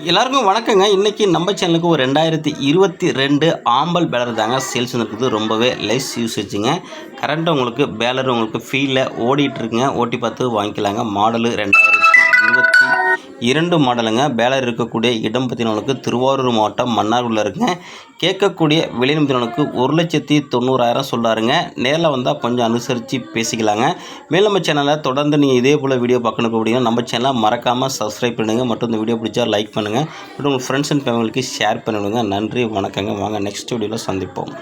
எல்லாருக்கும் வணக்கங்க. இன்றைக்கி நம்ம சேனலுக்கு ஒரு 2022 ஆம்பல் பேலர் தாங்க சேல்ஸ் இருக்குது. ரொம்பவே லெஸ் யூசேஜுங்க. கரண்ட் உங்களுக்கு பேலர் உங்களுக்கு ஃபீல்டில் ஓடிட்டுருக்குங்க. ஓட்டி பார்த்து வாங்கிக்கலாங்க. மாடலு 2022 மாடலுங்க. பேலர் இருக்கக்கூடிய இடம் பார்த்தீங்கன்னா திருவாரூர் மாவட்டம் மன்னார்குடியில் இருக்குங்க. கேட்கக்கூடிய விலை நிமிடங்களுக்கு 1,90,000 சொல்கிறாருங்க. நேரில் வந்தால் கொஞ்சம் அனுசரித்து பேசிக்கலாங்க. மேலும் நம்ம சேனலை தொடர்ந்து நீங்கள் இதே போல் வீடியோ பார்க்கணும் அப்படின்னா நம்ம சேனலை மறக்காமல் சப்ஸ்கிரைப் பண்ணுங்கள். மற்றும் இந்த வீடியோ பிடிச்சா லைக் பண்ணுங்கள். மற்றும் உங்கள் ஃப்ரெண்ட்ஸ் அண்ட் ஃபேமிலிக்கு ஷேர் பண்ணிவிடுங்க. நன்றி, வணக்கங்க. வாங்க நெக்ஸ்ட் வீடியோவில் சந்திப்போம்.